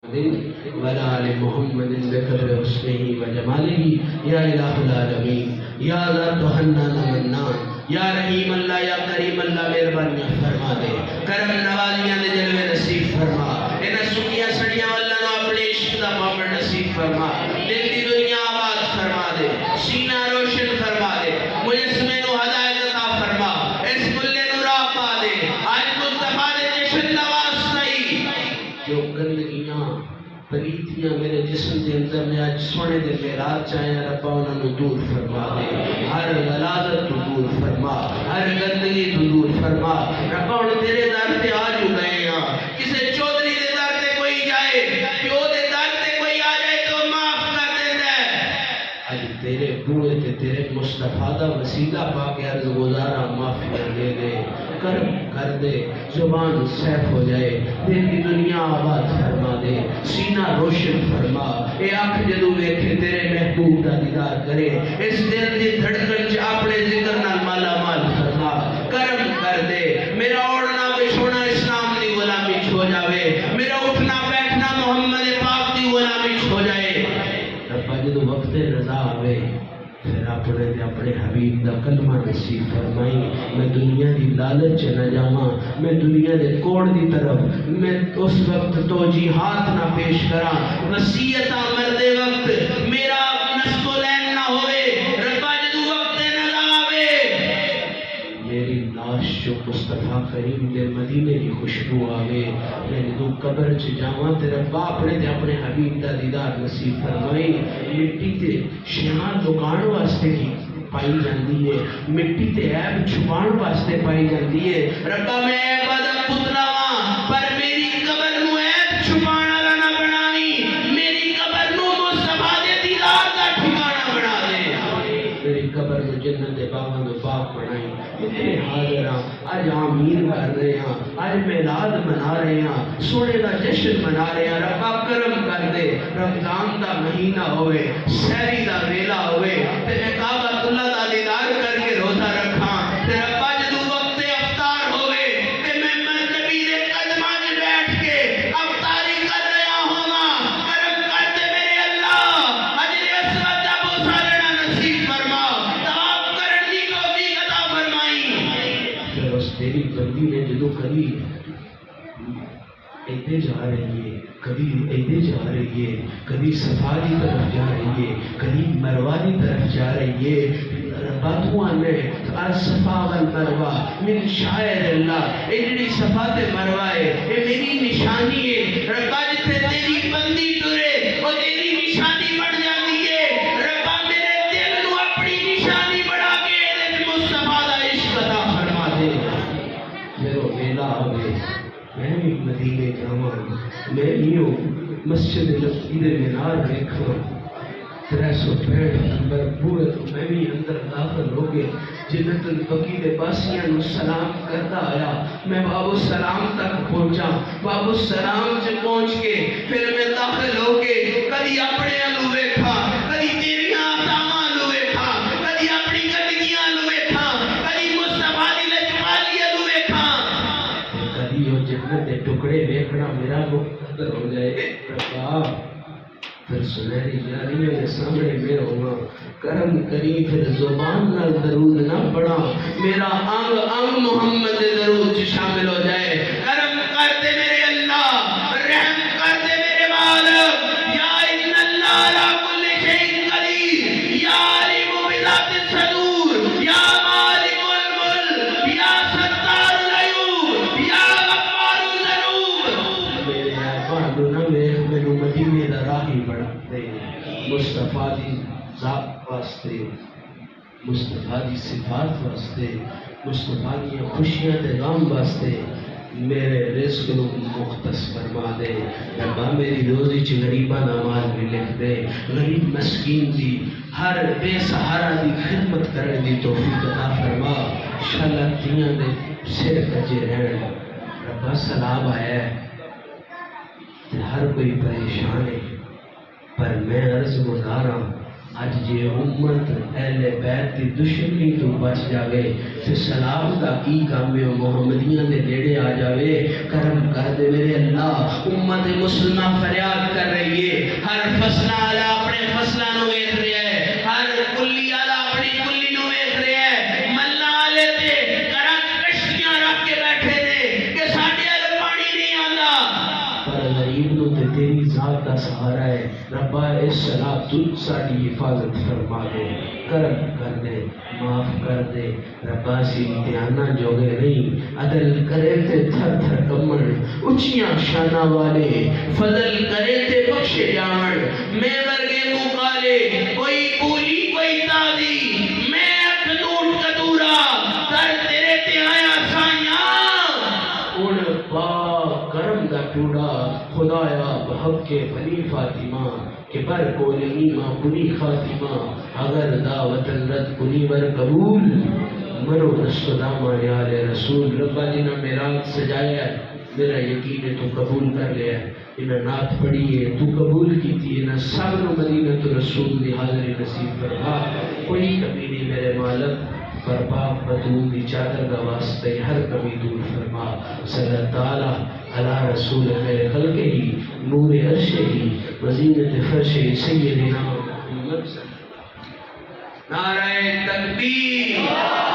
وعلى آل محمد بقدر حسنه وجماله یا الہ العالمین یا ذات حنان منان یا رحیم اللہ یا کریم اللہ مہربانی فرما دے کرم نوازیاں دے جلوے نصیب فرما انہاں سکیاں سڑیاں واللہ نو اپنے عشق دا معاملہ نصیب فرما دل دی دنیا آباد فرما دے سینہ روشن فرما دے مجسمے نو ہدایت عطا فرما اس ملے نو راہ پا دے آج مصطفیٰ دے جشن نواز نہیں جو گندگیاں پلیتیاں میرے جسم دے اندر نے آج سونے دے میرات چاہیں ربا انہوں نے دور فرما دے ہر غلازت تو دور فرما ہر گندگی تو دور فرما ربا انہوں تیرے در تے آج ہو گئے ہیں کسے چودری دے در تے کوئی جائے پیو دے در تے کوئی آ جائے تو معاف کر دیتا ہے آج تیرے بوئے تے تیرے مصطفیٰ دا وسیلہ پاک عرض گزارا معافیاں دے دے کرم کر دے زبان سیف ہو جائے دل کی دنیا آباد فرما دے سینہ روشن فرما اے آنکھ جدو ویکھے تیرے محبوب دا دیدار کرے اس دل دی دھڑکن چ اپنے ذکر نال مالا مال فرما کرم کر دے میرا اوڑنا بچھونا اسلام دی غلامی چھو جاوے میرا اٹھنا بیٹھنا محمد پاک دی غلامی چھو جائے ربا جدو وقت رضا آوے پھر اپنے حبیب دا کلمہ نصیب فرمائی میں دنیا دی لالچ نہ جاواں میں دنیا دے کوڑ دی طرف میں اس وقت توجیحات نہ پیش کراں نصیحتاں مردے وقت میرا نسب و لین نہ ہوئے ربا جدو وقت نہ آوے میری لاش جو مصطفیٰ کریم دے مدینے کی خوشبو آوے میں جدو قبر چ جاواں تے ربا اپنے حبیب دا دیدار نصیب فرمائی مٹی تے شیان لگان واسطے کی پائی جاندی ہے مٹی تے عیب چھپان واسطے پائی جاندی ہے ربا میں عیب دا پتلا واں پر میری قبر نو عیب چھپان والا نہ بناوی میری قبر نو مصطفیٰ دے دیدار دا ٹھکانہ بنا دے میری قبر نو جنت دے باغاں دے باغ بنائی اتنے حاضر ہاں آج آمین کر رہے ہیں آج میلاد منا رہے ہیں سونے دا جشن منا رہے ہیں ربا کرم کر دے رمضان دا مہینہ ہوئے سہری دا ویلا ہوئے تے میں کعبۃ اللہ دا دیدار کر کے روزہ رکھاں تے ربا جدو وقت افطار ہوئے تے میں نبی دے قدماں وچ بیٹھ کے افطاری کر رہا ہوں کرم کر دے میرے اللہ اجر اسود دا بوسہ لینا نصیب فرما طواف کرن دی توفیق عطا فرمائی پھر اس تیری بندی نے جدو کبھی ایدے جا رہی ہے کبھی ایدے جا رہی ہے کبھی صفا کی طرف جا رہی ہے کبھی مروہ کی طرف جا رہی ہے باتوان میں صفا والمروہ من شاعر اللہ اے جڑی صفا تے مروہ ہے اے میری نشانی ہے ربا جتے تیری بندی ٹرے اور تیری نشانی بڑھ جاتی ہے ربا میرے دل نو اپنی نشانی بڑھا کے مصطفیٰ دا عشق عطا فرما دے میرے ویلا ہوئے میں بھی مدینے جاواں میں نیو مسجد نبوی دے مینار دیکھاں 365 نمبر بوئے تو میں بھی اندر داخل ہو گئے جنت البقیع دے پاسیاں نو سلام کرتا آیا میں باب السلام تک پہنچا باب السلام سے پہنچ کے پھر میں داخل ہو کے کدی اپنے الو ویکھا کدی تیریاں آتاواں الو ویکھا کدی اپنی گندگیاں الو ویکھا کدی مصطفیٰ دی لجپالی الو ویکھا کدی وہ جنت دے ٹکڑے ویکھنا میرا مقدر ہو جائے ربا پھر سنہری جاریوں کے سامنے میں ہونا کرم کری پھر زبان نہ درود نہ پڑھا میرا انگ انگ محمد درود شامل ہو جائے کرم کر دے میرے اللہ رحم کر دے میرے مالک یا ان اللہ علی کل شیء قدیر یا علیم بذات الصدور یا مالک الملک یا ستار العیوب یا غفار الذنوب میرے عباد نہ میرے مدینے دا راہی بڑھا دے مصطفیٰ دی ذات واسطے مصطفیٰ دی صفات واسطے مصطفیٰ دی خوشیاں دے غم واسطے میرے رزق نو مختص فرما دے ربا میری روزی چ غریباں دا مال بھی لکھ دے غریب مسکین دی ہر بے سہارا دی خدمت کرنے دی توفیق عطا فرما انشاءاللہ تیاں دے سر کجے رہن ربا سلام آیا ہے ہر کوئی پریشان ہے پر میں عرض گزارا اج جے امت اہل بیت دی دشمنی تو بچ جاوے تے سلام دا کی کام ہے محمدیاں دے نیڑے آ جاوے کرم کر دے میرے اللہ امت مسلمہ فریاد کر رہی ہے ہر فصلہ والا اپنے فصلہ نو ویکھ رہا ہے ہر کلی والا اپنی کلی نو ویکھ رہا ہے ملا والے تے گھراں کشتیاں رکھ کے بیٹھے نے کہ ساڈے ال پانی نہیں آندا پر غریب نو تے تیری ذات دا سہارا ہے ربا اس سلام تو ساری حفاظت فرما دے کرم کر دے معاف کر دے ربا سی امتحانہ جوگے نہیں عدل کرے تے تھر تھر کمن اچھیاں شانہ والے فضل کرے تے بخشے جان میں ورگے مقالے کوئی بولی کوئی تازی میں اکنون کدورا در تیرے تے آیا سائیاں ان پاک کرم دا ٹوڑا خدایا بحق کے بنی فاطمہ کہ بر کولنی ماں کنی خاتمہ اگر دعوت رد کنی بر قبول مرو دست و دامان آل رسول ربا جنہ میراج سجایا ہے میرا یقین ہے تو قبول کر لیا ہے انہیں نعت پڑھی ہے تو قبول کی تھی انہیں سب نو مدینہ تو رسول دی حاضر نصیب فرما کوئی کمی نہیں میرے مالک پر باپ بدون دی چادر کا واسطے ہر کمی دور فرما صلی اللہ علی رسول خیر خلق ہی نور عرش ہی وزینت فرش سیدنا محمد نعرہ تکبیر